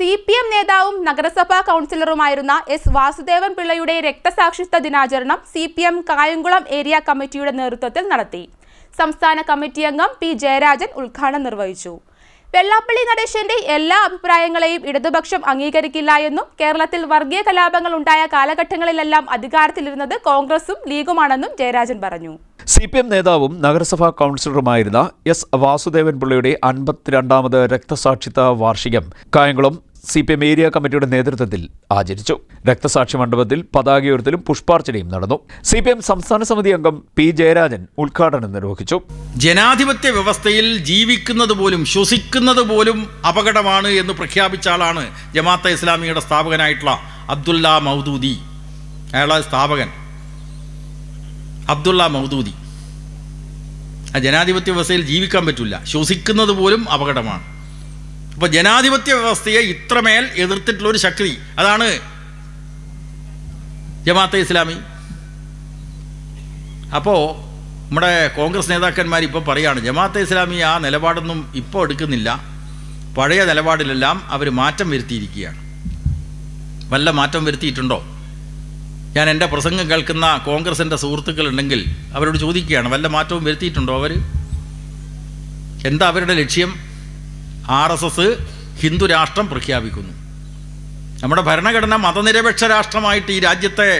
CPM നേതാവും നഗരസഭാ കൗൺസിലറുമായിരുന്ന S Vasudevan പിള്ളയുടെ രക്തസാക്ഷിത്വ ദിനാചരണം CPM കായംകുളം ഏരിയ കമ്മിറ്റിയുടെ നേതൃത്വത്തിൽ നടത്തി. സംസ്ഥാന കമ്മിറ്റി അംഗം പി ജയരാജൻ ഉദ്ഘാടനം നിർവഹിച്ചു. വെള്ളാപ്പള്ളി നടേശന്റെ എല്ലാ അഭിപ്രായങ്ങളെയും ഇടതുപക്ഷം അംഗീകരിക്കില്ല എന്നും കേരളത്തിൽ വർഗീയ കലാപങ്ങൾ ഉണ്ടായ കാലഘട്ടങ്ങളിലെല്ലാം അധികാരത്തിലിരുന്നത് കോൺഗ്രസും ലീഗുമാണെന്നും ജയരാജൻ പറഞ്ഞു. CPM നേതാവും നഗരസഭാ കൗൺസിലറുമായിരുന്ന എസ് വാസുദേവൻ പിള്ളയുടെ 52ാമത് രക്തസാക്ഷിത്വ വാർഷികം കായംകുളം CPM ഏരിയ കമ്മിറ്റിയുടെ നേതൃത്വത്തിൽ ആചരിച്ചു. രക്തസാക്ഷി മണ്ഡപത്തിൽ പതാകയുയർത്തലും പുഷ്പാർച്ചനയും നടന്നു. CPM സംസ്ഥാന സമിതി അംഗം പി ജയരാജൻ ഉദ്ഘാടനം നിർവഹിച്ചു. ജനാധിപത്യ വ്യവസ്ഥയിൽ ജീവിക്കുന്നത് പോലും ശ്വസിക്കുന്നത് പോലും അപകടമാണ് എന്ന് പ്രഖ്യാപിച്ച ആളാണ് ജമാഅത്തെ ഇസ്ലാമിയുടെ സ്ഥാപകനായിട്ടുള്ള അബ്ദുള്ള മൗദൂദി. അയാളാണ് സ്ഥാപകൻ അബ്ദുള്ള മൗദൂദി. ആ ജനാധിപത്യ വ്യവസ്ഥയിൽ ജീവിക്കാൻ പറ്റില്ല, ശ്വസിക്കുന്നത് പോലും അപകടമാണ്. അപ്പോൾ ജനാധിപത്യ വ്യവസ്ഥയെ ഇത്രമേൽ എതിർത്തിട്ടുള്ളൊരു ശക്തി അതാണ് ജമാഅത്തെ ഇസ്ലാമി. അപ്പോൾ നമ്മുടെ കോൺഗ്രസ് നേതാക്കന്മാർ ഇപ്പോൾ പറയുകയാണ് ജമാഅത്തെ ഇസ്ലാമി ആ നിലപാടൊന്നും ഇപ്പോൾ എടുക്കുന്നില്ല, പഴയ നിലപാടിലെല്ലാം അവർ മാറ്റം വരുത്തിയിരിക്കുകയാണ്. വല്ല മാറ്റം വരുത്തിയിട്ടുണ്ടോ? ഞാൻ എൻ്റെ പ്രസംഗം കേൾക്കുന്ന കോൺഗ്രസിൻ്റെ സുഹൃത്തുക്കളുണ്ടെങ്കിൽ അവരോട് ചോദിക്കുകയാണ്, വല്ല മാറ്റവും വരുത്തിയിട്ടുണ്ടോ അവർ? എന്താ അവരുടെ ലക്ഷ്യം? RSS ഹിന്ദു രാഷ്ട്രം പ്രഖ്യാപിക്കുന്നു. നമ്മുടെ ഭരണഘടന മതനിരപേക്ഷ രാഷ്ട്രമായിട്ട് ഈ രാജ്യത്തെ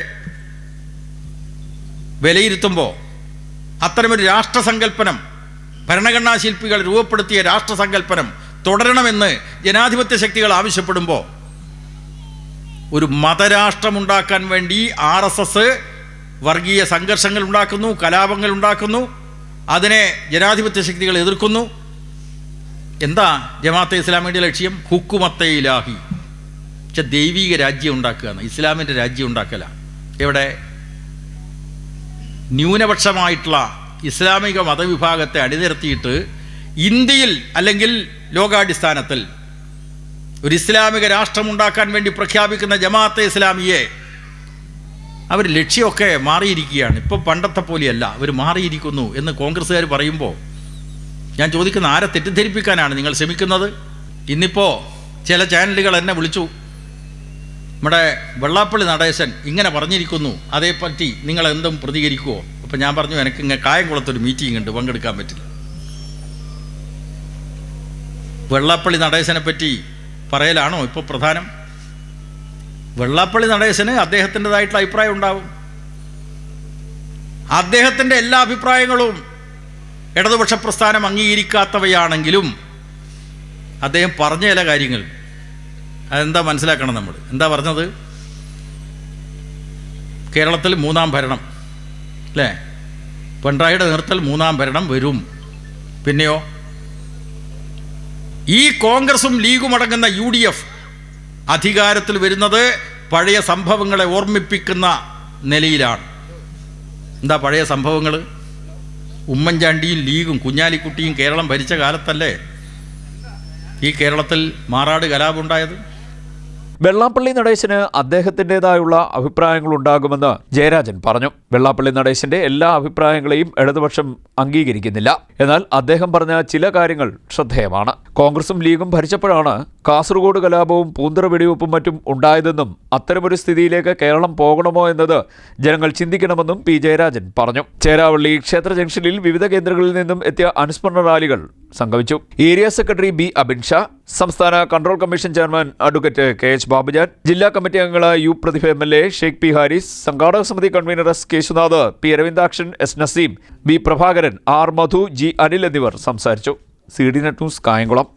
വിലയിരുത്തുമ്പോൾ അത്തരമൊരു രാഷ്ട്രസങ്കല്പനം, ഭരണഘടനാ ശില്പികൾ രൂപപ്പെടുത്തിയ രാഷ്ട്രസങ്കല്പനം തുടരണമെന്ന് ജനാധിപത്യ ശക്തികൾ ആവശ്യപ്പെടുമ്പോൾ ഒരു മതരാഷ്ട്രമുണ്ടാക്കാൻ വേണ്ടി RSS വർഗീയ സംഘർഷങ്ങൾ ഉണ്ടാക്കുന്നു, കലാപങ്ങൾ ഉണ്ടാക്കുന്നു. അതിനെ ജനാധിപത്യ ശക്തികൾ എതിർക്കുന്നു. എന്താ ജമാഅത്തെ ഇസ്ലാമിയുടെ ലക്ഷ്യം? ഹുക്കുമത്തെ ഇലാഹി, ദൈവിക രാജ്യം ഉണ്ടാക്കുകയാണ്, ഇസ്ലാമിൻ്റെ രാജ്യം ഉണ്ടാക്കല. എവിടെ? ന്യൂനപക്ഷമായിട്ടുള്ള ഇസ്ലാമിക മതവിഭാഗത്തെ അണിനിരത്തിയിട്ട് ഇന്ത്യയിൽ അല്ലെങ്കിൽ ലോകാടിസ്ഥാനത്തിൽ ഒരു ഇസ്ലാമിക രാഷ്ട്രമുണ്ടാക്കാൻ വേണ്ടി പ്രഖ്യാപിക്കുന്ന ജമാഅത്തെ ഇസ്ലാമിയെ അവർ ലക്ഷ്യമൊക്കെ മാറിയിരിക്കുകയാണ്. ഇപ്പോൾ പണ്ടത്തെ പോലെയല്ല, അവർ മാറിയിരിക്കുന്നു എന്ന് കോൺഗ്രസ്സുകാർ പറയുമ്പോൾ ഞാൻ ചോദിക്കുന്ന, ആരെ തെറ്റിദ്ധരിപ്പിക്കാനാണ് നിങ്ങൾ ശ്രമിക്കുന്നത്? ഇന്നിപ്പോൾ ചില ചാനലുകൾ എന്നെ വിളിച്ചു, നമ്മുടെ വെള്ളാപ്പള്ളി നടേശൻ ഇങ്ങനെ പറഞ്ഞിരിക്കുന്നു, അതേപ്പറ്റി നിങ്ങൾ എന്തും പ്രതികരിക്കുമോ? അപ്പം ഞാൻ പറഞ്ഞു, എനിക്ക് ഇങ്ങനെ കായംകുളത്തൊരു മീറ്റിംഗ് ഉണ്ട്, പങ്കെടുക്കാൻ പറ്റില്ല. വെള്ളാപ്പള്ളി നടേശനെ പറ്റി പറയലാണോ ഇപ്പോൾ പ്രധാനം? വെള്ളാപ്പള്ളി നടേശന് അദ്ദേഹത്തിൻ്റെതായിട്ടുള്ള അഭിപ്രായം ഉണ്ടാവും. അദ്ദേഹത്തിൻ്റെ എല്ലാ അഭിപ്രായങ്ങളും ഇടതുപക്ഷ പ്രസ്ഥാനം അംഗീകരിക്കാത്തവയാണെങ്കിലും അദ്ദേഹം പറഞ്ഞ ചില കാര്യങ്ങൾ അതെന്താ മനസ്സിലാക്കണം നമ്മൾ. എന്താ പറഞ്ഞത്? കേരളത്തിൽ 3ാം ഭരണം അല്ലേ? പിണറായിയുടെ നേതൃത്വത്തിൽ 3ാം ഭരണം വരും. പിന്നെയോ ഈ കോൺഗ്രസും ലീഗും അടങ്ങുന്ന UDF അധികാരത്തിൽ വരുന്നത് പഴയ സംഭവങ്ങളെ ഓർമ്മിപ്പിക്കുന്ന നിലയിലാണ്. എന്താ പഴയ സംഭവങ്ങൾ? ഉമ്മൻചാണ്ടിയും ലീഗും കുഞ്ഞാലിക്കുട്ടിയും കേരളം ഭരിച്ച കാലത്തല്ലേ ഈ കേരളത്തിൽ മാറാട് കലാപമുണ്ടായത്? വെള്ളാപ്പള്ളി നടേശന് അദ്ദേഹത്തിൻ്റെതായുള്ള അഭിപ്രായങ്ങളുണ്ടാകുമെന്ന് ജയരാജൻ പറഞ്ഞു. വെള്ളാപ്പള്ളി നടേശന്റെ എല്ലാ അഭിപ്രായങ്ങളെയും ഇടതുപക്ഷം അംഗീകരിക്കുന്നില്ല. എന്നാൽ അദ്ദേഹം പറഞ്ഞ ചില കാര്യങ്ങൾ ശ്രദ്ധേയമാണ്. കോൺഗ്രസും ലീഗും ഭരിച്ചപ്പോഴാണ് കാസർഗോഡ് കലാപവും പൂന്തറ വെടിവെപ്പും മറ്റും ഉണ്ടായതെന്നും അത്തരമൊരു സ്ഥിതിയിലേക്ക് കേരളം പോകണമോ എന്നത് ജനങ്ങൾ ചിന്തിക്കണമെന്നും പി ജയരാജൻ പറഞ്ഞു. ചേരാവള്ളി ക്ഷേത്ര ജംഗ്ഷനിൽ വിവിധ കേന്ദ്രങ്ങളിൽ നിന്നും എത്തിയ അനുസ്മരണ റാലികൾ സംഗമിച്ചു. ഏരിയ സെക്രട്ടറി ബി അബിൻഷാ, സംസ്ഥാന control commission chairman advocate KH Babujan, ജില്ലാ കമ്മിറ്റി അംഗങ്ങളായ U Prathibha MLA, Sheikh P Haris, സംഘാടക സമിതി convener S Keshunath, P Aravindakshan, S Naseem, B Prabhakaran, R Madhu, G Anil എന്നിവർ സംസാരിച്ചു. CDNet news Kayamkulam.